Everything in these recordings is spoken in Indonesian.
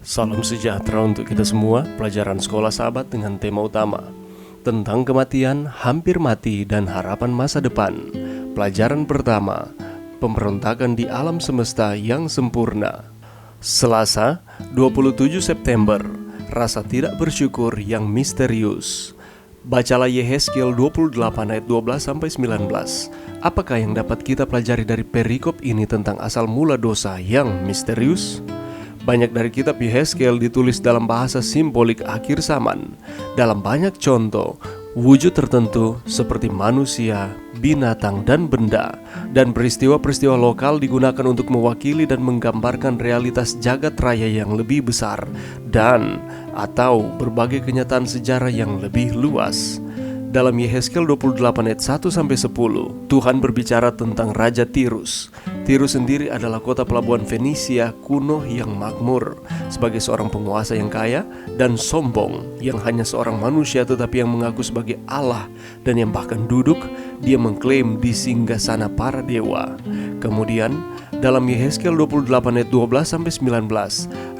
Salam sejahtera untuk kita semua. Pelajaran sekolah sahabat dengan tema utama tentang kematian, hampir mati, dan harapan masa depan. Pelajaran pertama, pemberontakan di alam semesta yang sempurna. Selasa, 27 September, rasa tidak bersyukur yang misterius. Bacalah Yehezkiel 28 ayat 12-19. Apakah yang dapat kita pelajari dari perikop ini tentang asal mula dosa yang misterius? Banyak dari kitab Yehezkiel ditulis dalam bahasa simbolik akhir zaman. Dalam banyak contoh, wujud tertentu seperti manusia, binatang, dan benda, dan peristiwa-peristiwa lokal digunakan untuk mewakili dan menggambarkan realitas jagat raya yang lebih besar dan atau berbagai kenyataan sejarah yang lebih luas. Dalam Yehezkiel 28 ayat 1-10, Tuhan berbicara tentang Raja Tirus. Tirus sendiri adalah kota pelabuhan Fenisia kuno yang makmur. Sebagai seorang penguasa yang kaya dan sombong, yang hanya seorang manusia tetapi yang mengaku sebagai Allah, dan yang bahkan duduk, dia mengklaim di singgasana para dewa. Kemudian, dalam Yehezkiel 28 ayat 12-19,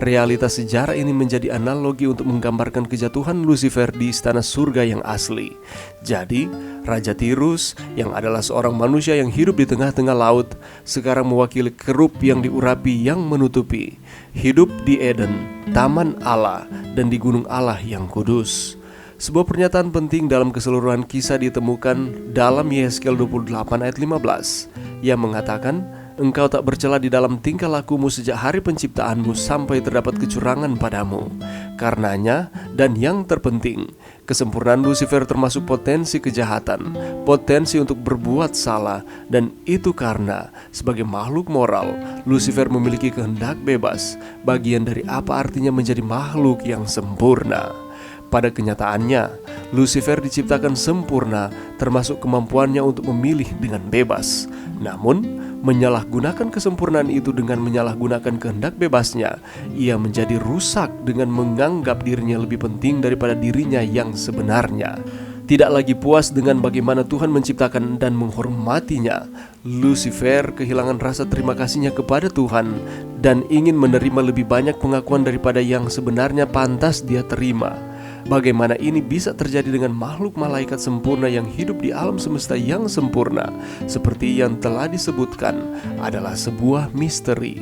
realitas sejarah ini menjadi analogi untuk menggambarkan kejatuhan Lucifer di istana surga yang asli. Jadi, Raja Tirus yang adalah seorang manusia yang hidup di tengah-tengah laut, sekarang mewakili kerup yang diurapi yang menutupi. Hidup di Eden, taman Allah, dan di gunung Allah yang kudus. Sebuah pernyataan penting dalam keseluruhan kisah ditemukan dalam Yehezkiel 28 ayat 15 yang mengatakan, "Engkau tak bercela di dalam tingkah lakumu sejak hari penciptaanmu sampai terdapat kecurangan padamu. Karenanya, dan yang terpenting, kesempurnaan Lucifer termasuk potensi kejahatan, potensi untuk berbuat salah, dan itu karena sebagai makhluk moral, Lucifer memiliki kehendak bebas, bagian dari apa artinya menjadi makhluk yang sempurna." Pada kenyataannya, Lucifer diciptakan sempurna, termasuk kemampuannya untuk memilih dengan bebas. Namun, menyalahgunakan kesempurnaan itu dengan menyalahgunakan kehendak bebasnya, ia menjadi rusak dengan menganggap dirinya lebih penting daripada dirinya yang sebenarnya. Tidak lagi puas dengan bagaimana Tuhan menciptakan dan menghormatinya, Lucifer kehilangan rasa terima kasihnya kepada Tuhan dan ingin menerima lebih banyak pengakuan daripada yang sebenarnya pantas dia terima. Bagaimana ini bisa terjadi dengan makhluk malaikat sempurna yang hidup di alam semesta yang sempurna? Seperti yang telah disebutkan, adalah sebuah misteri.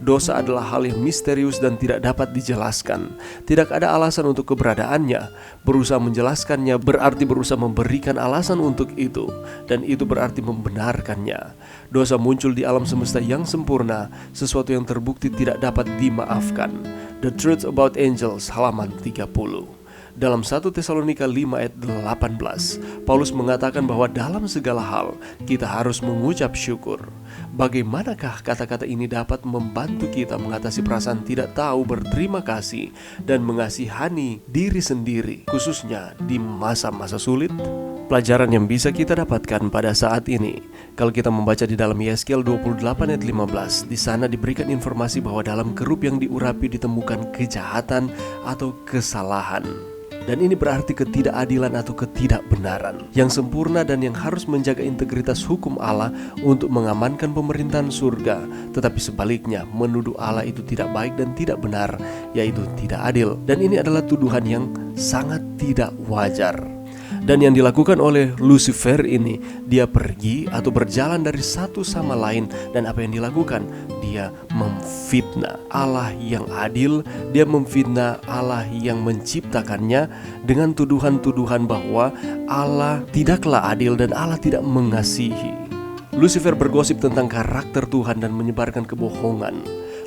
Dosa adalah hal yang misterius dan tidak dapat dijelaskan. Tidak ada alasan untuk keberadaannya. Berusaha menjelaskannya berarti berusaha memberikan alasan untuk itu, dan itu berarti membenarkannya. Dosa muncul di alam semesta yang sempurna, sesuatu yang terbukti tidak dapat dimaafkan. The Truth About Angels, halaman 30. Dalam 1 Tesalonika 5 ayat 18, Paulus mengatakan bahwa dalam segala hal kita harus mengucap syukur. Bagaimanakah kata-kata ini dapat membantu kita mengatasi perasaan tidak tahu berterima kasih dan mengasihani diri sendiri, khususnya di masa-masa sulit? Pelajaran yang bisa kita dapatkan pada saat ini, kalau kita membaca di dalam Yehezkiel 28 ayat 15, di sana diberikan informasi bahwa dalam kerup yang diurapi ditemukan kejahatan atau kesalahan. Dan ini berarti ketidakadilan atau ketidakbenaran yang sempurna dan yang harus menjaga integritas hukum Allah untuk mengamankan pemerintahan surga. Tetapi sebaliknya, menuduh Allah itu tidak baik dan tidak benar, yaitu tidak adil. Dan ini adalah tuduhan yang sangat tidak wajar. Dan yang dilakukan oleh Lucifer ini, dia pergi atau berjalan dari satu sama lain. Dan apa yang dilakukan? Dia memfitnah Allah yang adil. Dia memfitnah Allah yang menciptakannya dengan tuduhan-tuduhan bahwa Allah tidaklah adil dan Allah tidak mengasihi. Lucifer bergosip tentang karakter Tuhan dan menyebarkan kebohongan.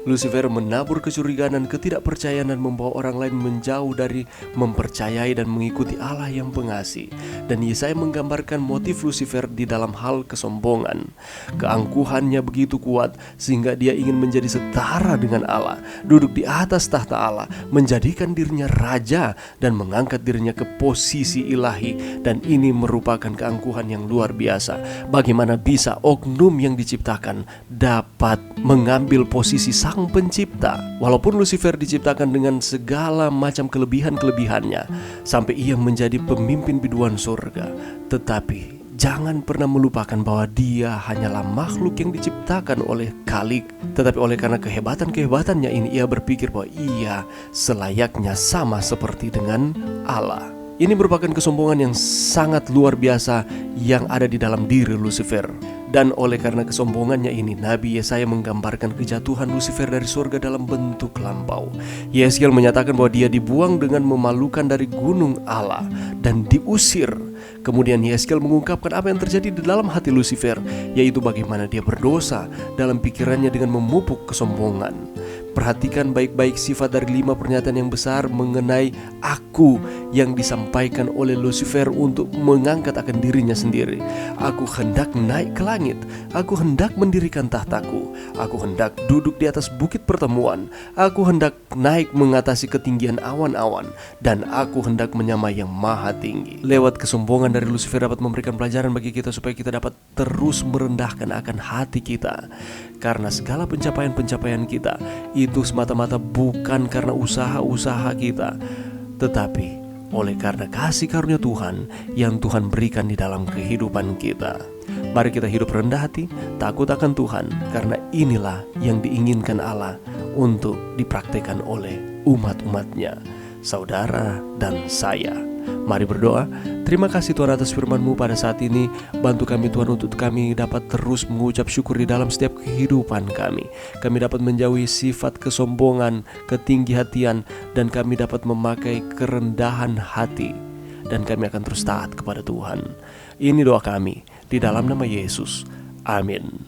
Lucifer menabur kecurigaan dan ketidakpercayaan dan membawa orang lain menjauh dari mempercayai dan mengikuti Allah yang pengasih. Dan Yesaya menggambarkan motif Lucifer di dalam hal kesombongan. Keangkuhannya begitu kuat sehingga dia ingin menjadi setara dengan Allah, duduk di atas tahta Allah, menjadikan dirinya raja dan mengangkat dirinya ke posisi ilahi. Dan ini merupakan keangkuhan yang luar biasa. Bagaimana bisa oknum yang diciptakan dapat mengambil posisi sang pencipta? Walaupun Lucifer diciptakan dengan segala macam kelebihan-kelebihannya sampai ia menjadi pemimpin biduan surga, tetapi jangan pernah melupakan bahwa dia hanyalah makhluk yang diciptakan oleh Khalik. Tetapi oleh karena kehebatan-kehebatannya ini, ia berpikir bahwa ia selayaknya sama seperti dengan Allah. Ini merupakan kesombongan yang sangat luar biasa yang ada di dalam diri Lucifer. Dan oleh karena kesombongannya ini, Nabi Yesaya menggambarkan kejatuhan Lucifer dari surga dalam bentuk lampau. Yeskiel menyatakan bahwa dia dibuang dengan memalukan dari gunung Allah dan diusir. Kemudian Yeskiel mengungkapkan apa yang terjadi di dalam hati Lucifer, yaitu bagaimana dia berdosa dalam pikirannya dengan memupuk kesombongan. Perhatikan baik-baik sifat dari 5 pernyataan yang besar mengenai aku yang disampaikan oleh Lucifer untuk mengangkat akan dirinya sendiri. Aku hendak naik ke langit, aku hendak mendirikan tahtaku, aku hendak duduk di atas bukit pertemuan, aku hendak naik mengatasi ketinggian awan-awan, dan aku hendak menyamai yang maha tinggi. Lewat kesombongan dari Lucifer dapat memberikan pelajaran bagi kita supaya kita dapat terus merendahkan akan hati kita. Karena segala pencapaian-pencapaian kita itu semata-mata bukan karena usaha-usaha kita, tetapi oleh karena kasih karunia Tuhan yang Tuhan berikan di dalam kehidupan kita. Mari kita hidup rendah hati, takut akan Tuhan, karena inilah yang diinginkan Allah untuk dipraktikkan oleh umat-umatnya, saudara dan saya. Mari berdoa. Terima kasih Tuhan atas firman-Mu pada saat ini. Bantu kami Tuhan untuk kami dapat terus mengucap syukur di dalam setiap kehidupan kami. Kami dapat menjauhi sifat kesombongan, ketinggi-hatian, dan kami dapat memakai kerendahan hati. Dan kami akan terus taat kepada Tuhan. Ini doa kami di dalam nama Yesus. Amin.